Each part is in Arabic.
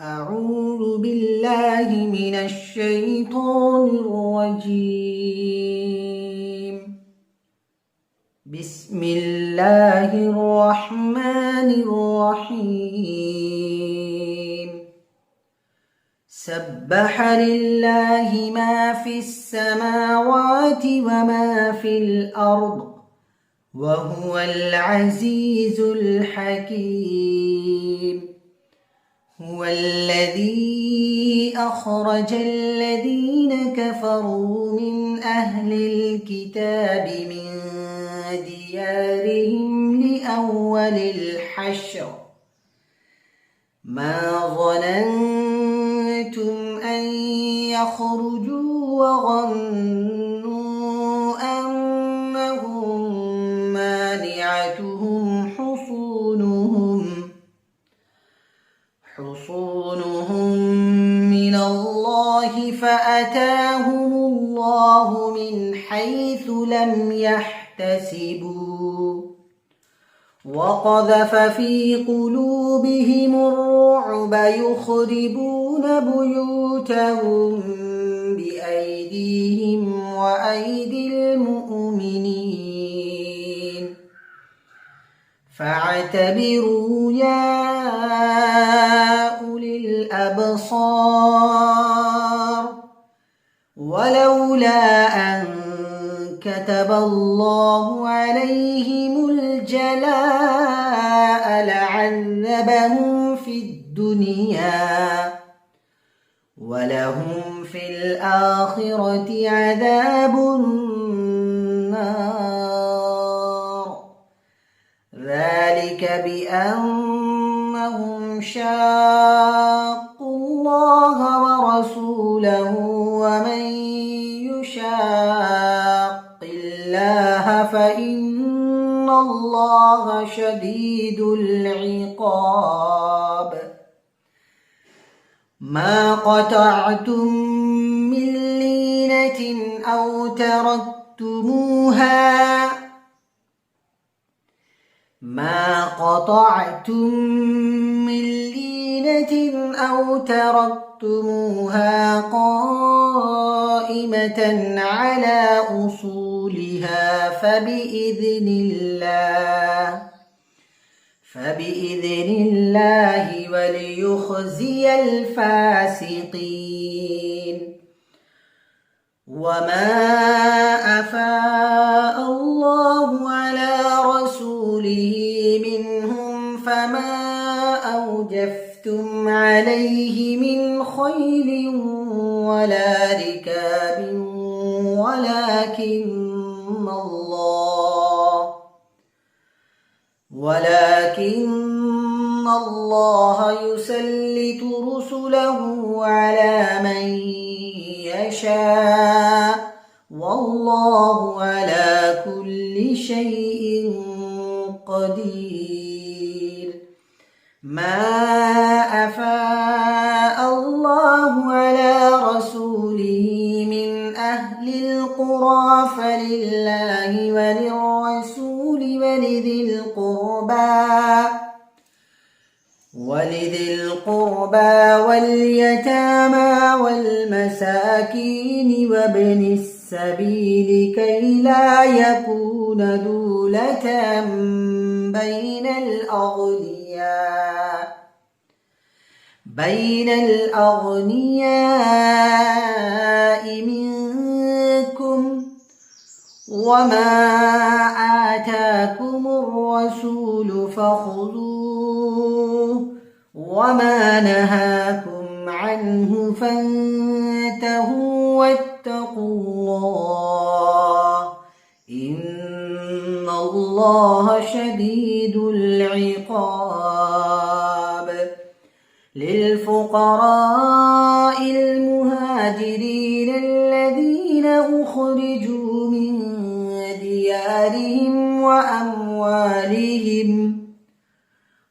أعوذ بالله من الشيطان الرجيم. بسم الله الرحمن الرحيم. سبح لله ما في السماوات وما في الأرض وهو العزيز الحكيم. هو الذي أخرج الذين كفروا من أهل الكتاب من ديارهم لأول الحشر ما ظننتم أن يخرجوا وظنوا أنهم مانعتهم حصونهم من الله فأتاهم الله من حيث لم يحتسبوا وقذف في قلوبهم الرعب يخربون بيوتهم بأيديهم وأيدي المؤمنين فاعتبروا يا أولي الأبصار ولولا أن كتب الله عليهم الجلاء لعذبهم في الدنيا ولهم في الآخرة عذاب النار ذلك بأنهم شاقوا الله ورسوله ومن يشاق الله فإن الله شديد العقاب. ما قطعتم من لينة أو تركتموها قائمة على أصولها فبإذن الله وليخزي الفاسقين. وما أفاء الله على رسوله منهم فما أوجفتم عليه من خيل ولا ركاب ولكن الله يسلط رسله على من يشاء والله على كل شيء قدير. ما أفاء الله على رسوله من أهل القرى فلله وللرسول ولذي القربى واليتامى والمساكين وابن السبيل كي لا يكون دولة بين الأغنياء منكم. وما آتاكم الرسول فخذوه وما نهاكم عنه فانتهوا واتقوا الله إن الله شديد العقاب. للفقراء المهاجرين الذين أخرجوا من ديارهم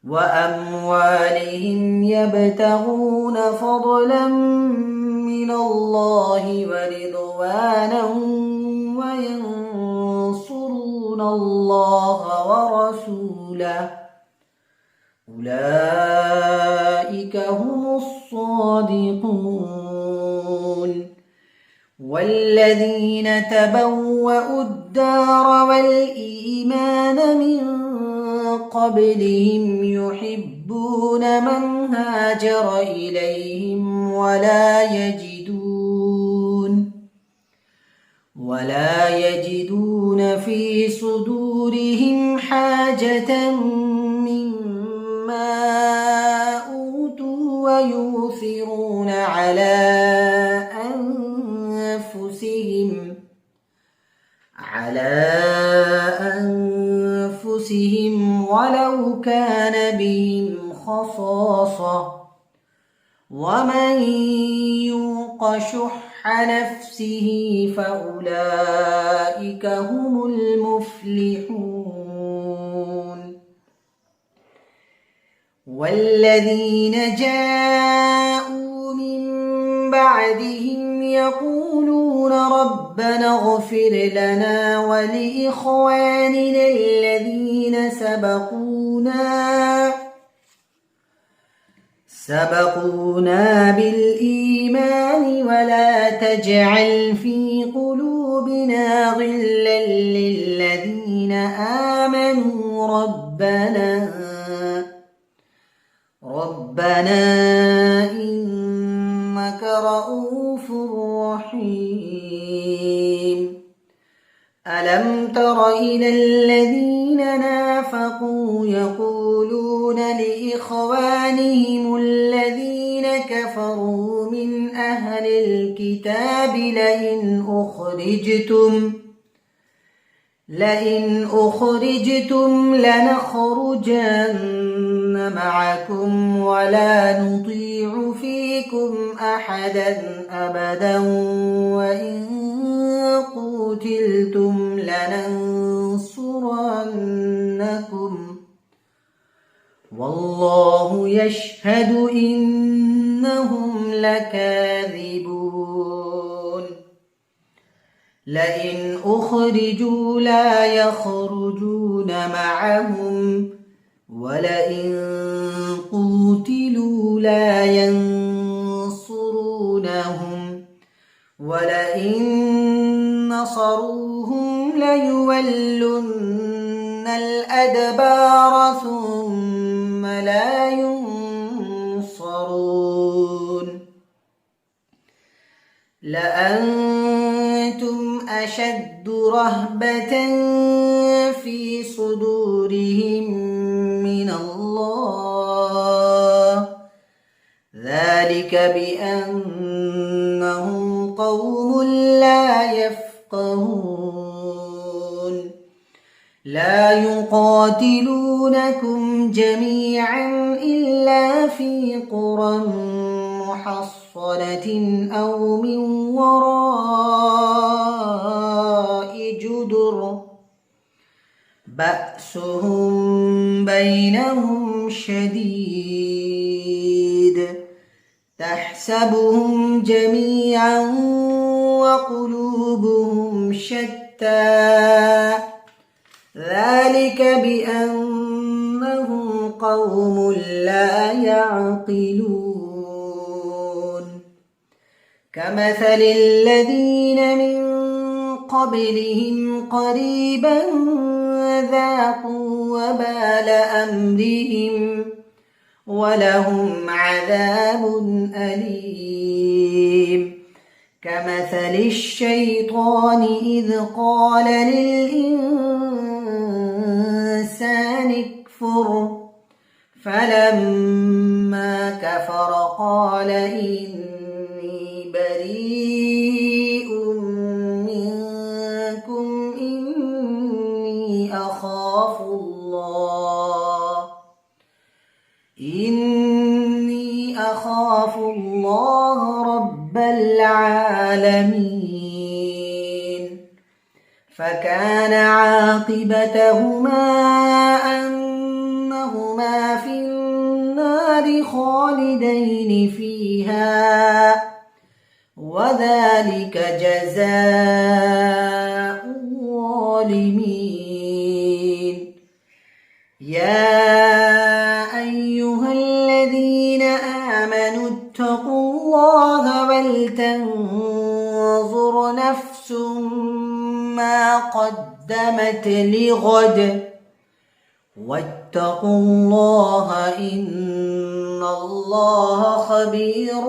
وأموالهم يبتغون فضلا من الله ورضوانا وينصرون الله ورسوله أولئك هم الصادقون. والذين تبوأوا الدار والإيمان من قبلهم يحبون من هاجر إليهم ولا يجدون في صدورهم حاجة مما أوتوا ويؤثرون على أنفسهم ولو كان بهم خصاصة ومن يوق شح نفسه فأولئك هم المفلحون. والذين جاءوا من بعدهم يقولون ربنا اغفر لنا ولإخواننا الذين سبقونا بالإيمان ولا تجعل في قلوبنا غلا للذين آمنوا ربنا إنك رؤوف رحيم. ألم تر إلى الذين نافقوا يقولون لإخوانهم الذين كفروا من أهل الكتاب لئن أخرجتم لنخرجن معكم ولا نطيع فيكم أحدا أبدا وإن قتلتم لننصرنكم والله يشهد إنهم لكاذبون. لئن أخرجوا لا يخرجون معهم ولئن قتلوا لا ينصرونهم ولئن نصروهم ليولن الأدبار ثم لا ينصرون. لأنتم أشد رهبة في صدورهم من الله ذلك بأنهم قوم لا يفقهون. لا يقاتلونكم جميعا إلا في قرى محصنة أو من وراء جدر بأسهم بينهم شديد تحسبهم جميعا وقلوبهم شتى ذلك بأنهم قوم لا يعقلون. كمثل الذين من قبلهم قريبا ذاقوا وبال أمرهم ولهم عذاب أليم. كمثل الشيطان إذ قال للإنسان اكفر فلما كفر قال إني بريء منكم إني أخاف الله رب العالمين. فكان عاقبتهما أنهما في النار خالدين فيها وذلك جزاء الظالمين. يا أيها اتقوا الله ولتنظر نفس ما قدمت لغد واتقوا الله إن الله خبير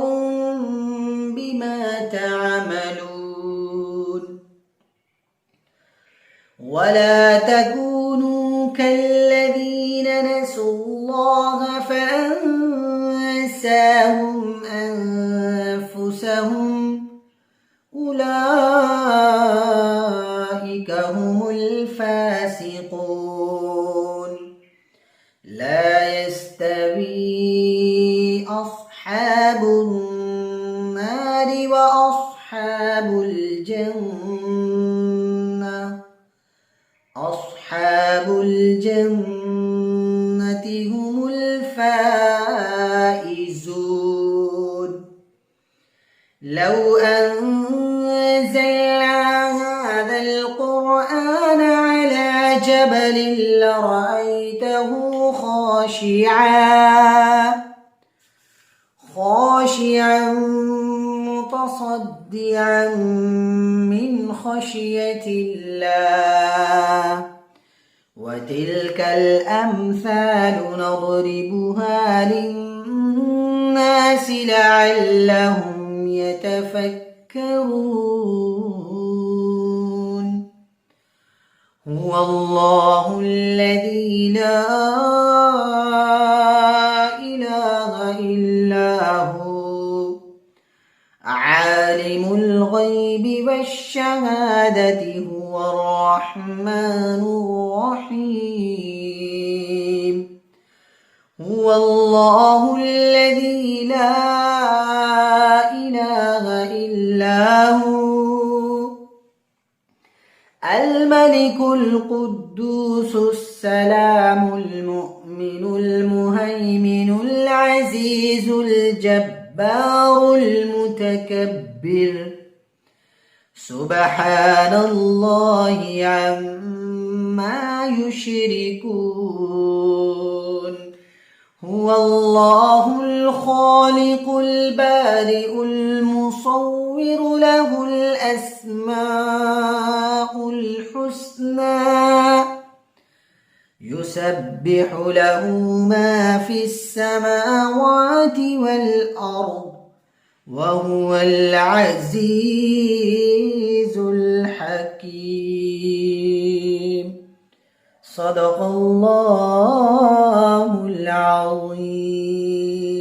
بما تعملون ولا تكونوا كالذين نسوا الله فأنساهم أنفسهم أولئك هم الفاسقون لا يستوي أصحاب النار وأصحاب الجنة أصحاب الجنة هم الفائزون لو أنزلنا هذا القرآن على جبل لرأيته خاشعا متصدعا من خشية الله وتلك الأمثال نضربها للناس لعلهم يتفكرون هو الله الذي لا إله إلا هو عالم الغيب والشهادة هو الرحمن الرحيم هو الله الذي لا إله إلا هو الملك القدوس السلام المؤمن المهيمن العزيز الجبار المتكبر سبحان الله عما يشركون هو الله الخالق البارئ المصور له الأسماء الحسنى يسبح له ما في السماوات والأرض وهو العزيز الحكيم صدق الله العظيم.